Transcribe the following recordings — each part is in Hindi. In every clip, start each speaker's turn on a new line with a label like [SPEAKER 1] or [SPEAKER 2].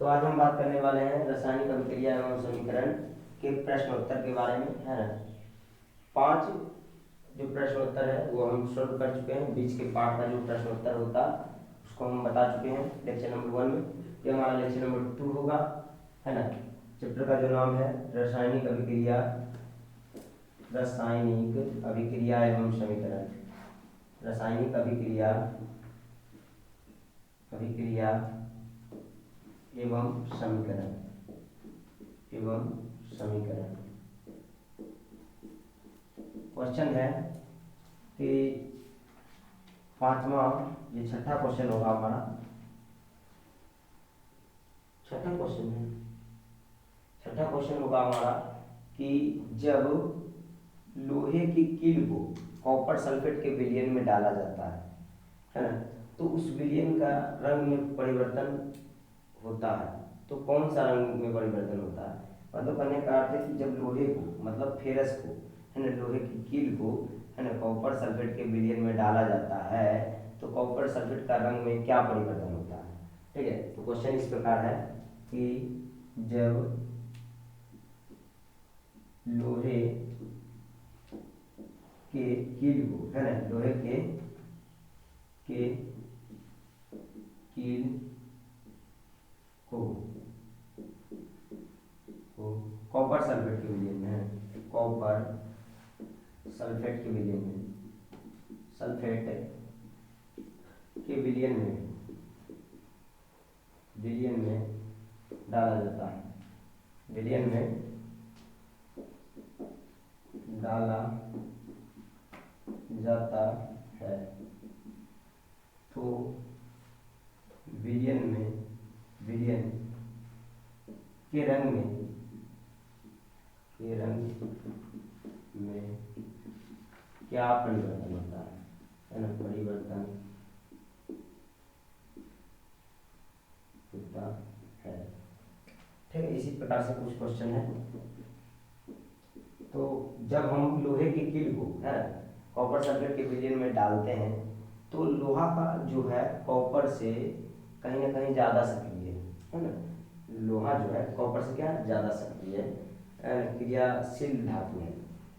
[SPEAKER 1] तो आज हम बात करने वाले हैं रासायनिक अभिक्रिया एवं समीकरण के प्रश्नोत्तर के बारे में, है ना। 5 जो प्रश्नोत्तर है वो हम सॉल्व कर चुके हैं। बीच के पार्ट का जो प्रश्नोत्तर होता उसको हम बता चुके हैं लेक्चर नंबर 1 में। ये हमारा लेक्चर नंबर 2 होगा, है ना। चैप्टर का जो नाम है रासायनिक अभिक्रिया एवं समीकरण। रासायनिक अभिक्रिया एवं समीकरण। क्वेश्चन है कि 5वां, ये छठा क्वेश्चन होगा हमारा। छठा क्वेश्चन होगा हमारा कि जब लोहे की कील को कॉपर सल्फेट के विलयन में डाला जाता है ना, तो उस विलयन का रंग में परिवर्तन होता है। तो कौन सा रंग में परिवर्तन होता है? मतलब कहने का अर्थ है कि जब लोहे को, मतलब फेरस को, है ना, लोहे की कील को, है ना, कॉपर सल्फेट के विलयन में डाला जाता है तो कॉपर सल्फेट का रंग में क्या परिवर्तन होता है। ठीक है, तो क्वेश्चन इस प्रकार है कि जब लोहे के कील को, है ना, लोहे के कील को कॉपर सल्फेट के विलयन में, है, कॉपर सल्फेट के विलयन में, सल्फेट के विलयन में डाला जाता है, विलयन में डाला जाता है तो विलयन के रंग में क्या परिवर्तन होता है ना, परिवर्तन होता है। ठीक है, इसी प्रकार से कुछ क्वेश्चन है। तो जब हम लोहे की कील को, है, कॉपर सल्फेट के विलयन में डालते हैं तो लोहा का जो है कॉपर से कहीं ना कहीं ज़्यादा सक्रिय है ना। लोहा जो है कॉपर से क्या ज़्यादा सक्रिय क्रियाशील धातु है।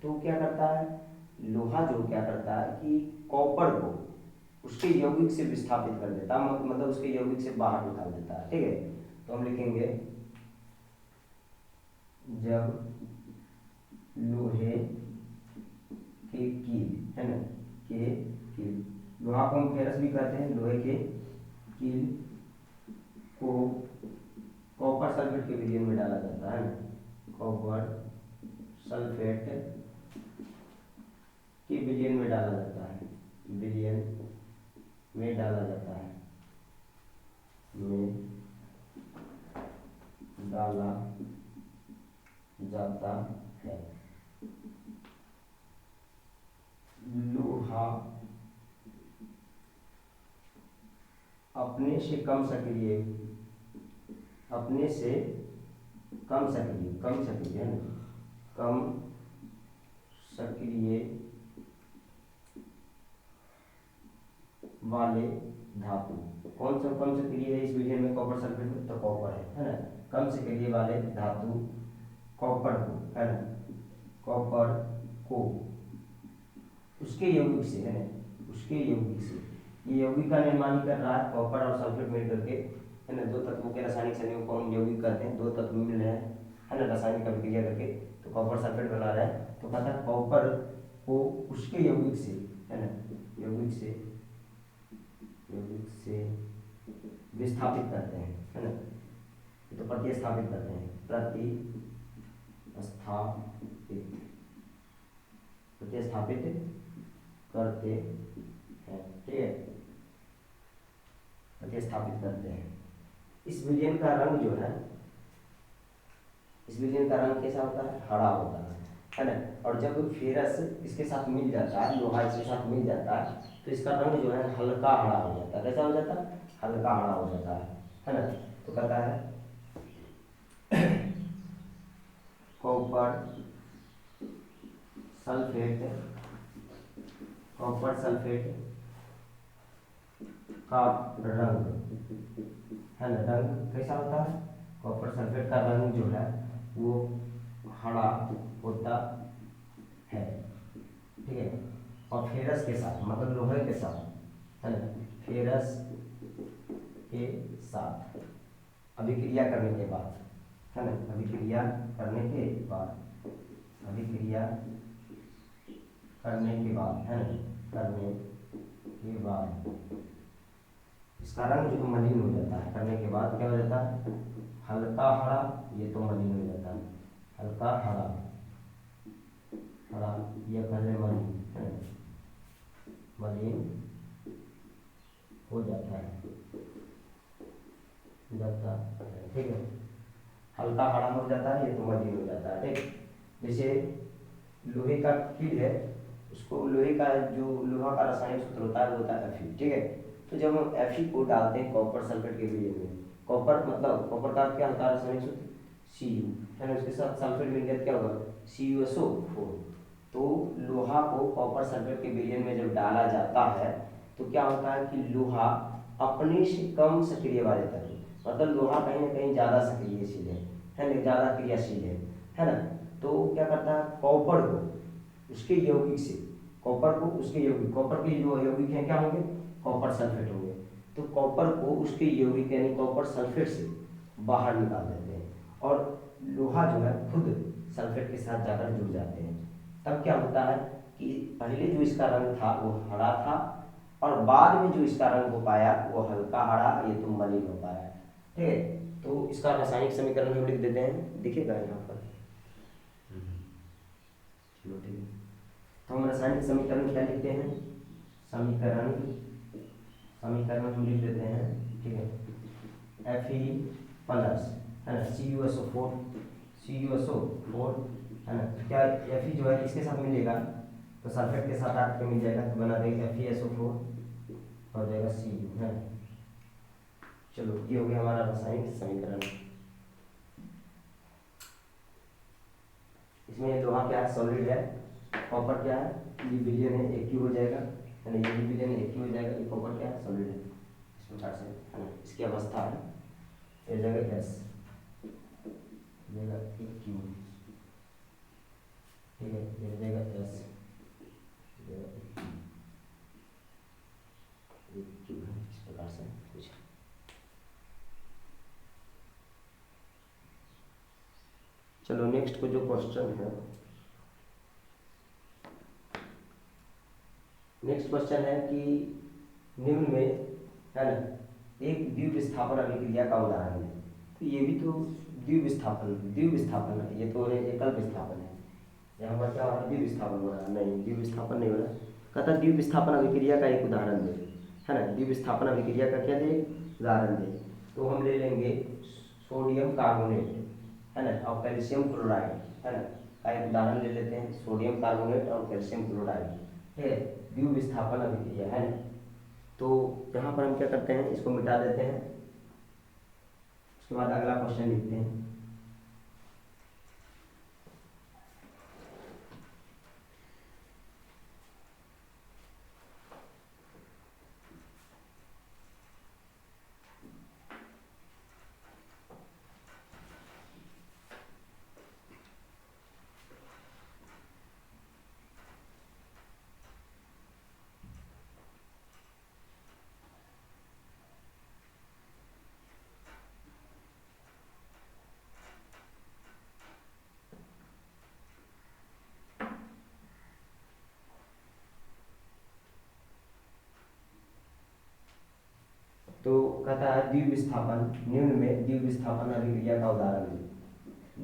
[SPEAKER 1] तो क्या करता है लोहा, जो क्या करता है कि कॉपर को उसके यौगिक से विस्थापित कर देता है, मतलब उसके यौगिक से बाहर निकाल देता है। ठीक है, तो हम लिखेंगे जब लोहे के कील, है ना, के कील, लोहा को हम फेरस भी कहते हैं, लोहे के कील को कॉपर सल्फेट के विलयन में डाला जाता है ना, कॉपर सल्फेट के विलयन में डाला जाता है, विलयन में डाला जाता है, में डाला जाता है। लोहा अपने से कम सक्रिय है ना, कम सक्रिय वाले धातु। कौन सा कम सक्रिय है इस विलयन में कॉपर सल्फेट में? तो कॉपर है ना। कम सक्रिय वाले धातु कॉपर को, है ना, कॉपर को उसके यौगिक से, है ना, उसके यौगिक से, ये यौगिक का निर्माण कर रहा है कॉपर और सल्फेट मिल करके, है ना। दो तत्वों के रासायनिक संयोग को हम यौगिक कहते हैं, दो तत्व मिल रहे हैं, है ना, रासायनिक अभिक्रिया करके तो कॉपर सल्फेट बना रहा है। तो कहता है कॉपर को उसके यौगिक से, है ना, यौगिक से विस्थापित करते हैं, है ना। तो प्रतिस्थापित करते हैं, प्रतिस्थापित करते हैं। ठीक है, प्रतिस्थापित करते हैं। इस विलयन का रंग जो है, इस विलयन का रंग कैसा होता है? हरा होता है ना। और जब फेरस इसके साथ मिल जाता है, लोहा इसके साथ मिल जाता है तो इसका रंग जो है हल्का हरा हो जाता है। कैसा हो जाता है? हल्का हरा हो जाता है ना। तो कहता है कॉपर सल्फेट का रंग, है ना, रंग कैसा होता है? कॉपर सल्फेट का रंग जो है वो हरा होता है, ठीक है। और फेरस के साथ मतलब लोहे के साथ, है ना, फेरस के साथ अभिक्रिया करने के बाद, है ना, अभिक्रिया करने के बाद, अभिक्रिया करने के बाद, है ना, करने के बाद इसका रंग जो मलिन हो जाता है, करने के बाद क्या हो जाता है, हल्का हरा, ये तो मलिन हो जाता है, हल्का हरा, हरा ये पहले मलिन, है ना, मलिन हो जाता है, ठीक है। हल्का हरा हो जाता है, ये तो मलिन हो जाता है, ठीक। जैसे लोहे का कील है, उसको लोहे का जो लोहा का रासायनिक सूत्र होता है वो होता है Fe, ठीक है। तो जब हम Fe को डालते हैं कॉपर सल्फेट के विलयन में, कॉपर मतलब कॉपर का क्या होता है रासायनिक सूत्र Cu, है ना, उसके साथ सल्फेट मिल गया क्या होगा CuSO4। तो लोहा को कॉपर सल्फेट के विलयन में जब डाला जाता है तो क्या होता है कि लोहा अपने से कम सक्रिय वाले तत्व, मतलब लोहा कहीं ना कहीं ज़्यादा सक्रियशील है ना, ज़्यादा क्रियाशील है ना। तो क्या करता है कॉपर को उसके यौगिक से, कॉपर को उसके यौगिक, कॉपर के जो यौगिक हैं क्या होंगे, कॉपर सल्फेट होंगे। तो कॉपर को उसके यौगिक यानी कॉपर सल्फेट से बाहर निकाल देते हैं और लोहा जो है खुद सल्फेट के साथ जाकर जुड़ जाते हैं। तब क्या होता है कि पहले जो इसका रंग था वो हरा था और बाद में जो इसका रंग हो पाया वो हल्का हरा, ये तो मलिन हो पाया, ठीक है। तो इसका रासायनिक समीकरण हम लिख देते हैं, दिखेगा यहाँ पर, चलो ठीक है। तो हम रासायनिक समीकरण क्या लिखते हैं, समीकरण समीकरण हम लिख देते हैं, ठीक है, Fe प्लस, है ना, CuSO4, CuSO4, है ना, क्या Fe जो है किसके साथ मिलेगा, तो सल्फेट के साथ आपको मिल जाएगा, तो बना देगा FeSO4 हो जाएगा Cu, है। चलो ये हो गया हमारा रासायनिक समीकरण। इसमें लोहा क्या है सॉलिड है, कॉपर क्या है ये विलयन है, एक ही हो जाएगा, है ना, ये भी विलयन है, एक ही हो जाएगा, ये कॉपर क्या है सॉलिड है, इस प्रकार से, है ना। इसकी अवस्था है ये जगह S जगह एक क्यू, ठीक है, ये जगह S जगह एक क्यू है, इस प्रकार से कुछ। चलो नेक्स्ट को जो क्वेश्चन है, नेक्स्ट क्वेश्चन है कि निम्न में, है ना, एक द्विविस्थापन अभिक्रिया का उदाहरण है। तो ये भी तो द्विविस्थापन है, ये तो है एकल विस्थापन है, यहाँ पर क्या हो रहा है द्विविस्थापन हो रहा है, नहीं द्विविस्थापन नहीं हो रहा। कहता द्विविस्थापन अभिक्रिया का एक उदाहरण दे, है ना, द्विविस्थापन अभिक्रिया का क्या दे उदाहरण दे। तो हम ले लेंगे सोडियम कार्बोनेट, है ना, और कैल्शियम क्लोराइड, है ना, का एक उदाहरण ले लेते हैं, सोडियम कार्बोनेट और कैल्शियम क्लोराइड, ठीक है, द्विविस्थापन अभिक्रिया, है ना। तो यहाँ पर हम क्या करते हैं इसको मिटा देते हैं, उसके बाद अगला क्वेश्चन लिखते हैं। तो कहता है द्विविस्थापन, निम्न में द्विविस्थापन अभिक्रिया का उदाहरण है,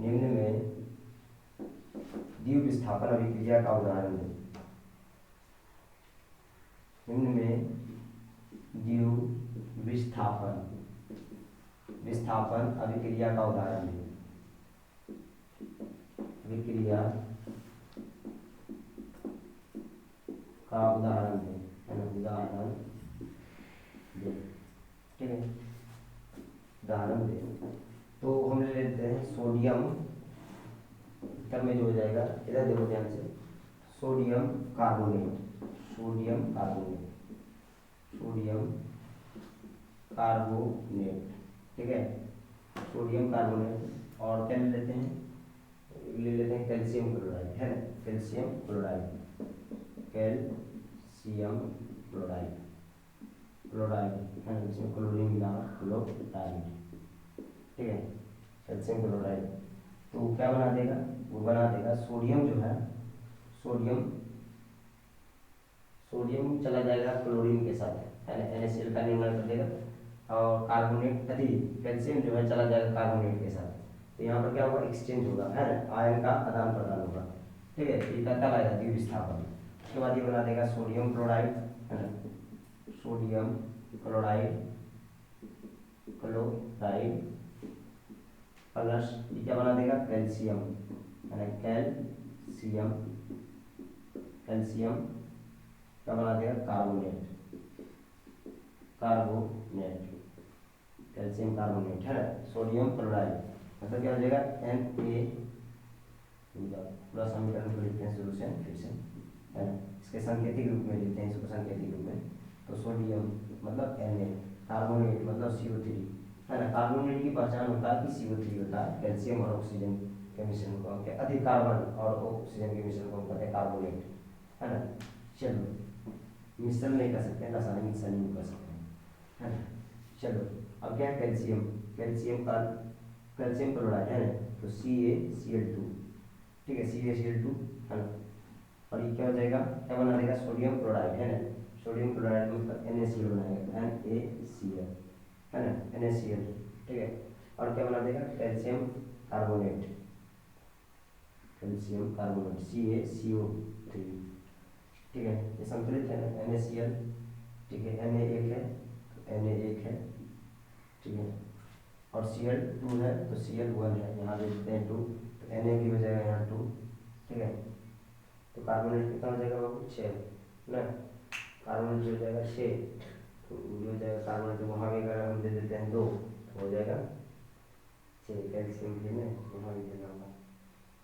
[SPEAKER 1] निम्न में द्विविस्थापन अभिक्रिया का उदाहरण है, निम्न में द्विविस्थापन विस्थापन अभिक्रिया का उदाहरण है, अभिक्रिया का उदाहरण है ना, उदाहरण दे, ठीक है, उदाहरण दे। तो हम ले लेते हैं सोडियम, उत्तर में जो हो जाएगा इधर देखो ध्यान से, sodium carbonate, sodium carbonate, sodium carbonate, ठीक है, सोडियम कार्बोनेट, और क्या ले लेते हैं कैल्शियम क्लोराइड, है ना, calcium chloride, calcium chloride, chloride है ना, जिसमें क्लोरीन मिला हुआ, क्लोराइड, ठीक है, कैल्शियम क्लोराइड। तो वो क्या बना देगा, वो बना देगा सोडियम जो है, सोडियम सोडियम चला जाएगा क्लोरीन के साथ, है ना, NaCl का निर्माण कर देगा, और कार्बोनेट कैल्शियम जो है चला जाएगा कार्बोनेट के साथ। तो यहाँ पर क्या होगा, एक्सचेंज होगा, है ना, आयन का आदान प्रदान होगा, ठीक है, ये तब आएगा द्विविस्थापन। उसके बाद ये बना देगा सोडियम क्लोराइड, है ना, सोडियम क्लोराइड, क्लोराइड प्लस ये क्या बना देगा कैल्शियम, है ना, कैल्शियम, कैल्शियम क्या बना देगा कार्बोनेट, कार्बोनेट, कैल्शियम कार्बोनेट, है ना, सोडियम क्लोराइड, मतलब क्या हो जाएगा Na, पूरा समीकरण को लिखते हैं सोल्यूशन फिर से, है ना, इसके सांकेतिक रूप में लिखते हैं इसको सांकेतिक रूप में। तो सोडियम मतलब Na, कार्बोनेट मतलब CO3, है ना, कार्बोनेट की पहचान होता है कि CO3 होता है, कैल्शियम और ऑक्सीजन के मिश्रण को, अधिक कार्बन और ऑक्सीजन के मिश्रण को हम कहते हैं कार्बोनेट, है ना। चलो मिश्रण नहीं कर सकते, रासायनिक मिश्रण नहीं कर सकते, है ना। चलो अब क्या है कैल्शियम, कैल्शियम क्लोराइड, है ना, तो CaCl2, ठीक है, CaCl2, है ना, और ये क्या हो जाएगा, क्या बना देगा सोडियम क्लोराइड, है ना, सोडियम क्लोराइड मतलब NaCl बनाएगा, NaCl, है ना, NaCl, ठीक है, और क्या बना देगा calcium carbonate, calcium carbonate CaCO3, ठीक है, ये संतुलित है ना, NaCl, ठीक है, Na एक है तो Na एक है, ठीक है, और Cl2 है तो Cl1 है, यहाँ देखते हैं 2, तो Na भी हो जाएगा यहाँ 2, ठीक है, तो कार्बोनेट कितना हो जाएगा बाबू 6 ना, कार्बोनेट हो जाएगा 6, तो हो जाएगा कार्बोनेट, वहाँ भी अगर हम दे देते हैं 2 तो हो जाएगा 6, कैल्शियम भी ना यहाँ भी देना होगा,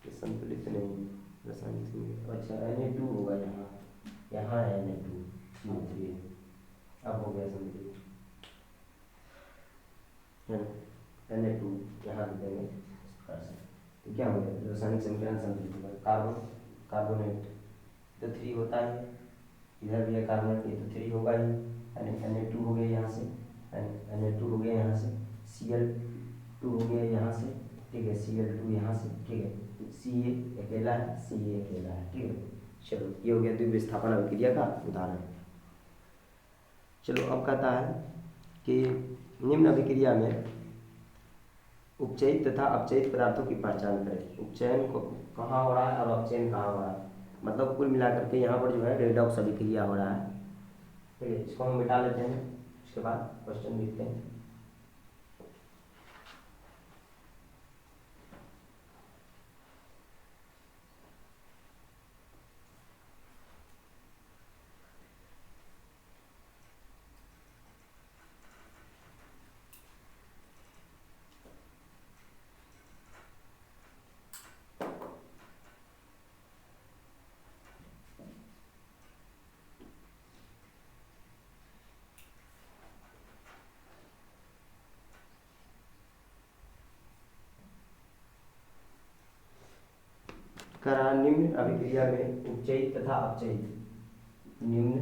[SPEAKER 1] ये संतुलित नहीं रासायनिक संयुग्म, अच्छा Na2 होगा यहाँ, यहाँ है Na2 CO3, अब हो गया संतुलित, है ना, Na2 यहाँ दे देंगे इस प्रकार से, तो क्या हो गया रासायनिक समीकरण संतुलित होगा, कार्बोनेट तो 3 होता है, इधर भी है कार्बोनेट, ये तो 3 होगा ही, Na2 हो गया यहाँ से, Na2 हो गया यहाँ से, Cl2 हो गया यहाँ से, ठीक है, Cl2 यहाँ से, ठीक है, Ca अकेला है, Ca अकेला है, ठीक है। चलो ये हो गया द्विविस्थापन अभिक्रिया का उदाहरण। चलो अब कहता है कि निम्न अभिक्रिया में उपचयित तथा अपचयित पदार्थों की पहचान करें। उपचयन को कहाँ हो रहा है और अपचयन कहाँ हो रहा है, मतलब कुल मिलाकर के यहाँ पर जो है रेडॉक्स अभिक्रिया हो रहा है, ठीक है, इसको हम मिटा लेते हैं, उसके बाद क्वेश्चन लिखते हैं। करा निम्न अभिक्रिया में उपचयित तथा अपचयित, निम्न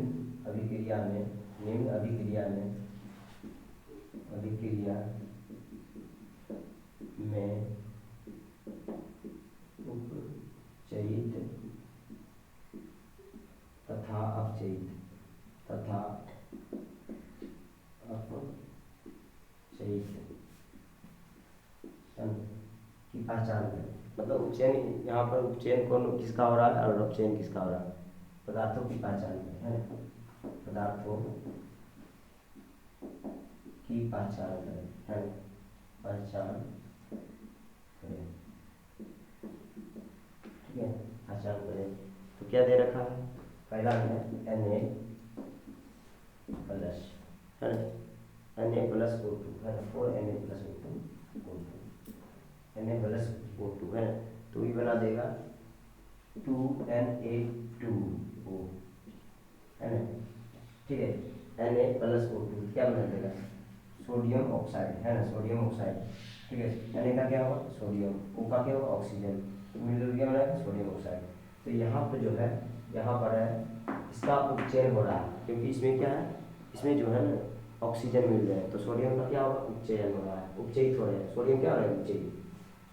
[SPEAKER 1] अभिक्रिया में अभिक्रिया में उपचयित तथा अपचयित की पहचान करें, मतलब उपचयन, यहाँ पर उपचयन कौन किसका हो रहा है और अपचयन किसका हो रहा है, पदार्थों की पहचान करें, है ना, पदार्थों की पहचान करें, है ना, पहचान करें, ठीक है, पहचान करें। तो क्या दे रखा है, पहला है Na प्लस, है ना, Na प्लस O2, है ना, 4Na plus O2, Na plus O2, है ना, तो ये बना देगा 2Na2O, है ना, ठीक है, Na प्लस O2 क्या बना देगा सोडियम ऑक्साइड, है ना, सोडियम ऑक्साइड, ठीक है। Na का क्या होगा सोडियम, O का क्या होगा ऑक्सीजन, तो मिलकर क्या बनाएगा सोडियम ऑक्साइड। तो यहाँ पर जो है, यहाँ पर है इसका उपचयन हो रहा है, क्योंकि इसमें क्या है, इसमें जो है ना ऑक्सीजन मिल रहा है, तो सोडियम का क्या होगा उपचयन हो रहा है, उपचयित हो रहा है, सोडियम क्या हो रहा है उपचयित,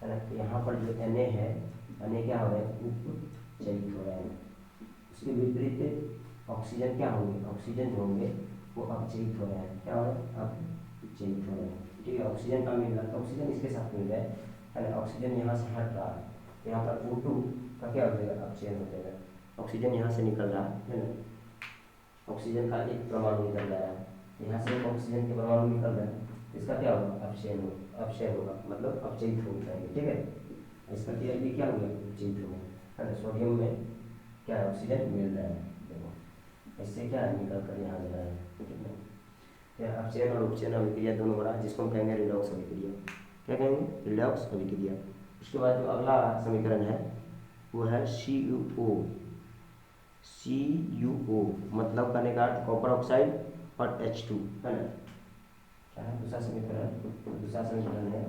[SPEAKER 1] है ना। तो यहाँ पर जो Na है, Na क्या हो रहा है उपचयित हो रहा है। उसके विपरीत ऑक्सीजन क्या होंगे, ऑक्सीजन जो होंगे वो अपचयित हो रहे हैं, क्या हो रहे हैं अपचयित हो रहे हैं। ठीक है, ऑक्सीजन का मिल रहा है, ऑक्सीजन इसके साथ मिल रहा है ना, ऑक्सीजन यहाँ से हट रहा है, तो यहाँ पर O2 का क्या हो जाएगा अपचयन हो जाएगा। ऑक्सीजन यहाँ से निकल रहा है ना, ऑक्सीजन का एक परमाणु निकल रहा है, यहाँ से ऑक्सीजन के परमाणु निकल रहे हैं, इसका क्या होगा अपचयन होगा, मतलब अपचयित हो जाएंगे। ठीक है, इसका क्या ये क्या हो गया अपचयित हो गया, है ना। सोडियम में क्या है ऑक्सीजन मिल रहा है, देखो इससे क्या है निकल कर यहाँ जा रहा है, ठीक है। अपचयन और उपचयन अभिक्रिया दोनों बड़ा, जिसको हम कहेंगे रिडॉक्स अभिक्रिया। क्या कहेंगे रिडॉक्स अभिक्रिया। उसके बाद जो अगला समीकरण है वो है CuO मतलब करने का अर्थ कॉपर ऑक्साइड और H2, है ना। क्या है दूसरा समीकरण है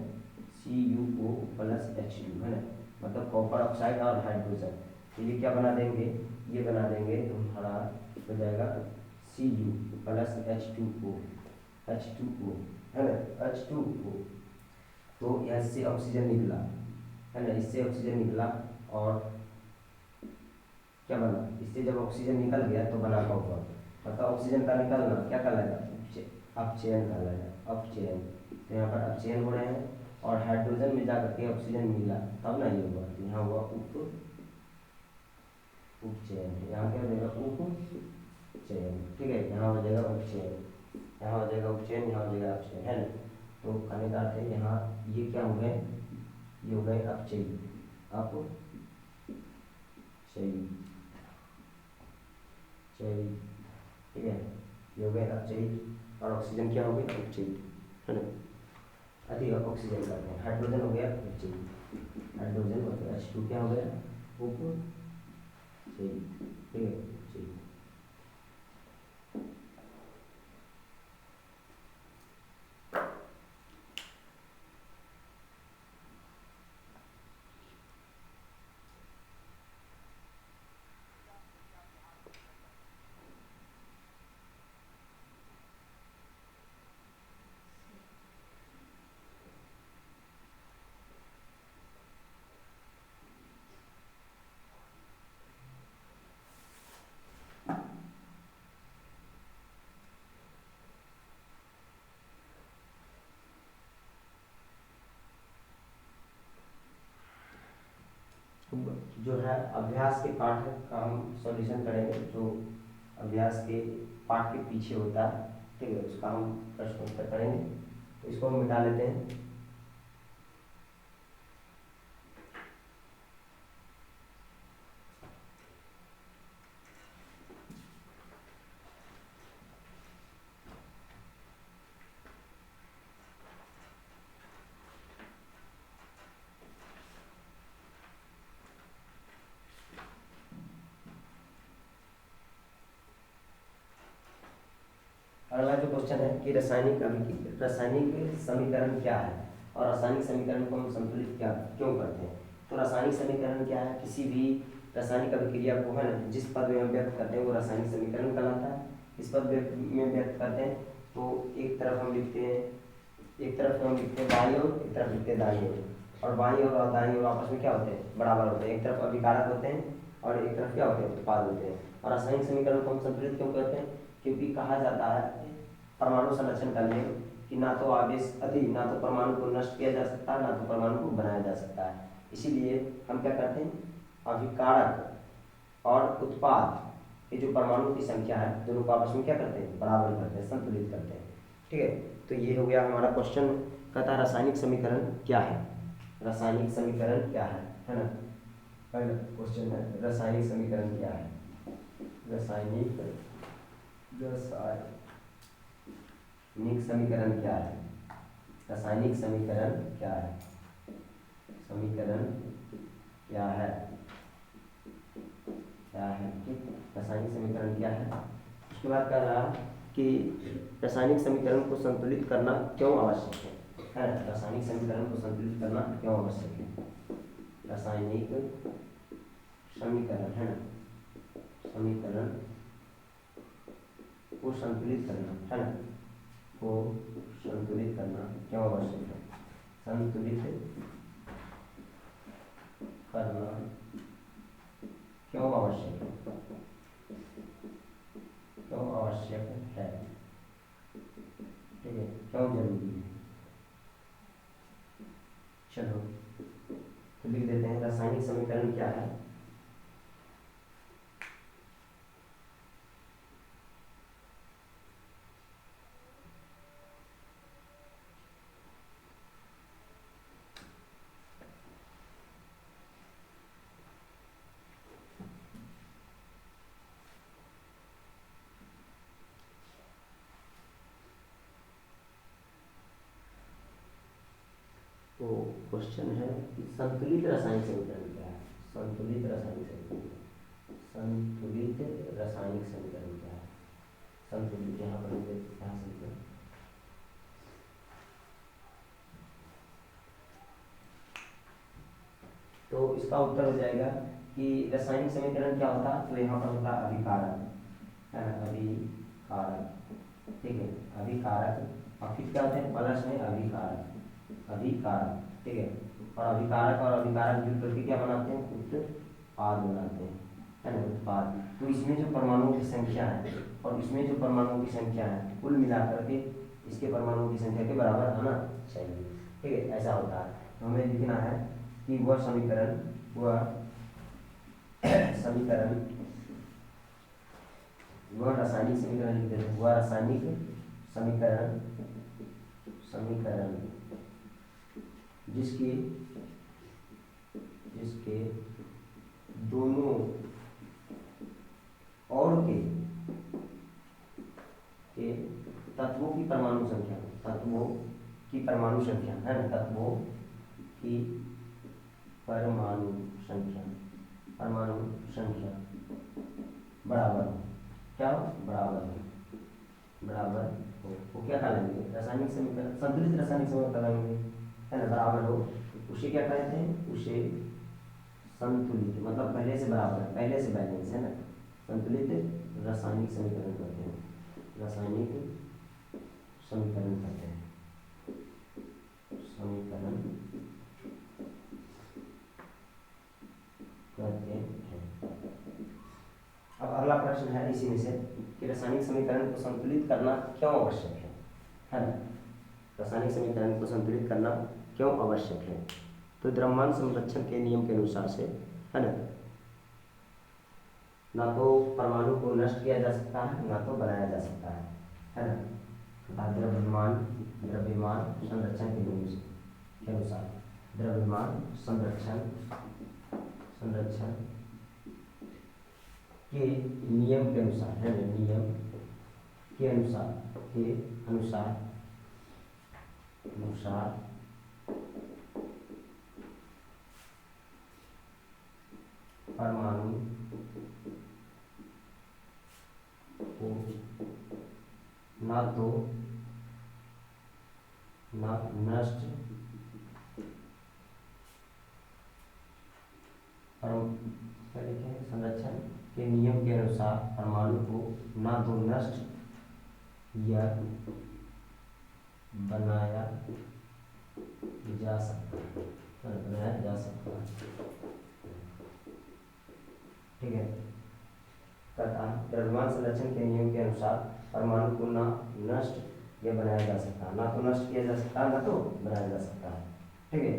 [SPEAKER 1] CuO प्लस H2, है ना, मतलब कॉपर ऑक्साइड और हाइड्रोजन। तो ये क्या बना देंगे, ये बना देंगे तुम्हारा हो जाएगा Cu प्लस H2O, है ना H2O। तो यहाँ से ऑक्सीजन निकला, है ना, इससे ऑक्सीजन निकला और क्या बना, इससे जब ऑक्सीजन निकल गया तो बना कॉपर, मतलब ऑक्सीजन का निकलना क्या कहलाएगा अपचयन कहलाएगा, अपचयन। तो यहाँ पर अपचयन हो रहे हैं और हाइड्रोजन में जाकर के ऑक्सीजन मिला तब ना ये हुआ, तो यहाँ हुआ उपचयन, यहाँ क्या हो जाएगा उपचयन। ठीक है, यहाँ हो जाएगा उपचयन, यहाँ हो जाएगा उपचयन, यहाँ हो जाएगा अपचयन, है ना। तो कहने का अर्थ है यहाँ ये क्या हो गए, ये हो गए अपचयी, अपचयी, ठीक है, ये हो गए अपचयी और ऑक्सीजन क्या हो गई उपचयी, है ना। अधिक ऑक्सीजन करते हैं, हाइड्रोजन हो गया उपचयी, हाइड्रोजन मतलब H2 क्या हो गया उपचयी, ठीक है उपचयी। जो है अभ्यास के पाठ का हम सॉल्यूशन करेंगे, जो अभ्यास के पाठ के पीछे होता है, ठीक है, उसका हम प्रश्न उत्तर करेंगे। तो इसको हम मिटा लेते हैं। अगला जो क्वेश्चन है कि रासायनिक समीकरण क्या है और रासायनिक समीकरण को हम संतुलित क्यों करते हैं। तो रासायनिक समीकरण क्या है, किसी भी रासायनिक अभिक्रिया को, है ना, जिस पद में हम व्यक्त करते हैं वो रासायनिक समीकरण कहलाता है। इस पद में व्यक्त करते हैं तो एक तरफ हम लिखते हैं बाई ओर, एक तरफ लिखते हैं दाईं ओर, और बाई ओर और दाईं ओर आपस में क्या होते हैं बराबर होते हैं, एक तरफ अभिकारक होते हैं और एक तरफ क्या होते हैं उत्पाद होते हैं। और रासायनिक समीकरण को हम संतुलित क्यों करते हैं, क्योंकि कहा जाता है परमाणु संरक्षण का नियम कि ना तो आवेश अधिक, ना तो परमाणु को नष्ट किया जा सकता है, ना तो परमाणु को बनाया जा सकता है। इसीलिए हम क्या करते हैं, अभिकारक और उत्पाद ये जो परमाणु की संख्या है दोनों को आपस में क्या करते हैं बराबर करते हैं, संतुलित करते हैं। ठीक है, तो ये हो गया हमारा क्वेश्चन। कहता रासायनिक समीकरण क्या है, रासायनिक समीकरण क्या है ना। पहला क्वेश्चन है रासायनिक समीकरण क्या है, रासायनिक समीकरण क्या है, रासायनिक समीकरण क्या है, समीकरण क्या है, ठीक, रासायनिक समीकरण क्या है। उसके बाद कह रहा कि रासायनिक समीकरण को संतुलित करना क्यों आवश्यक है। है ना। रासायनिक समीकरण को संतुलित करना क्यों आवश्यक है? रासायनिक समीकरण है ना, समीकरण को संतुलित करना है ना, को संतुलित करना क्यों आवश्यक है? संतुलित करना क्यों आवश्यक है? क्यों आवश्यक है? ठीक है, क्यों जरूरी है? चलो तो लिख देते हैं, रासायनिक समीकरण क्या है? तो क्वेश्चन है कि संतुलित रासायनिक समीकरण क्या है? संतुलित रासायनिक समीकरण, संतुलित रासायनिक समीकरण क्या है? संतुलित यहाँ पर समीकरण, तो इसका उत्तर हो जाएगा कि रासायनिक समीकरण क्या होता है? तो यहाँ पर होता है अभिकारक, है ना, अभिकारक, ठीक है, अभिकारक। और फिर क्या होते हैं? प्लस में अभिकारक, अभिकारक, ठीक है। और अभिकारक जुड़ करके क्या बनाते हैं? उत्पाद बनाते हैं, है ना, उत्पाद। तो इसमें जो परमाणुओं की संख्या है और इसमें जो परमाणुओं की संख्या है, कुल मिलाकर के इसके परमाणुओं की संख्या के बराबर आना चाहिए, ठीक है, ऐसा होता है। तो हमें लिखना है कि वह समीकरण, वह रासायनिक समीकरण लिख देते हैं, वह रासायनिक समीकरण जिसके दोनों और के तत्वों की परमाणु संख्या, तत्वों की परमाणु संख्या, है ना, तत्वों की परमाणु संख्या बराबर हो। क्या बराबर हो? वो क्या करेंगे? रासायनिक समीकरण, संतुलित रासायनिक समीकरण करेंगे, है ना, बराबर हो। उसे क्या कहते हैं? उसे संतुलित, मतलब पहले से बराबर है, पहले से बैलेंस, है ना, संतुलित रासायनिक समीकरण कहते हैं, रासायनिक समीकरण कहते हैं, समीकरण कहते हैं। अब अगला प्रश्न है इसी में से कि रासायनिक समीकरण को संतुलित करना क्यों आवश्यक है ना, रासायनिक समीकरण को संतुलित करना क्यों आवश्यक है? तो द्रव्यमान संरक्षण के नियम के अनुसार से, है ना तो परमाणु को नष्ट किया जा सकता है, ना तो बनाया जा सकता है ना। द्रव्यमान संरक्षण के नियम के अनुसार, द्रव्यमान संरक्षण के नियम के अनुसार, है ना, नियम के अनुसार परमाणु को ना तो नष्ट संरक्षण के नियम के अनुसार परमाणु को ना तो नष्ट या बनाया जा सकता है, ठीक है। तथा द्रव्यमान संरक्षण के नियम के अनुसार परमाणु को ना नष्ट या बनाया जा सकता है, ना तो नष्ट किया जा सकता है, ना तो बनाया जा सकता है, ठीक है।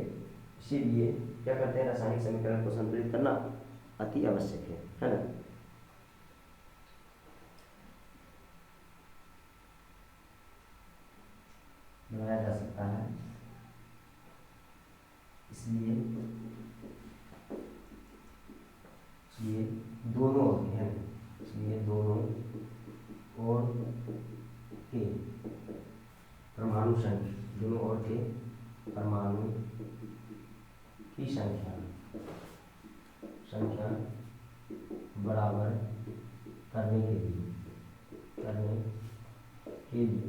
[SPEAKER 1] इसीलिए क्या करते हैं? रासायनिक समीकरण को संतुलित करना अति आवश्यक है ना। बनाया जा सकता है, इसलिए दोनों है, इसलिए दोनों और के परमाणु संख्या, दोनों और के परमाणु की संख्या बराबर करने के लिए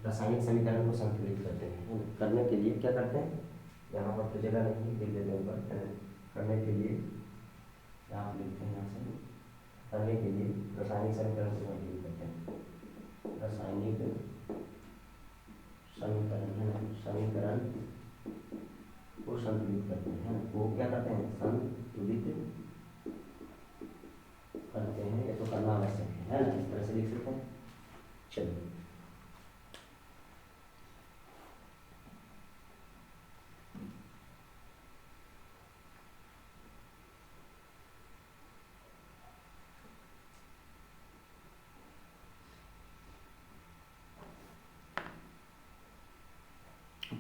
[SPEAKER 1] रासायनिक समीकरण को संतुलित करते हैं। करने के लिए क्या करते हैं, यहाँ पर तो जगह नहीं लिख देते हैं ऊपर, करने के लिए यहाँ लिखते हैं, यहाँ से करने के लिए रासायनिक समीकरण को संतुलित करते हैं। रासायनिक समीकरण है ना, समीकरण को संतुलित करते हैं, वो क्या करते हैं, संतुलित करते हैं, ये तो करना आवश्यक है ना, इस तरह से लिख सकते हैं। चलिए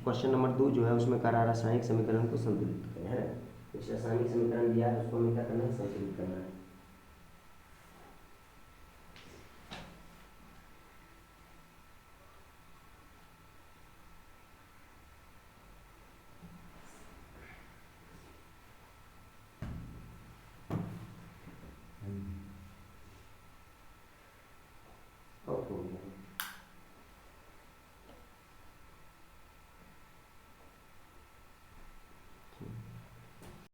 [SPEAKER 1] क्वेश्चन नंबर 2 जो है उसमें कह रहा है रासायनिक समीकरण को संतुलित करें, है ना। कुछ रासायनिक समीकरण दिया है, उसको हमें क्या करना है, संतुलित करना है।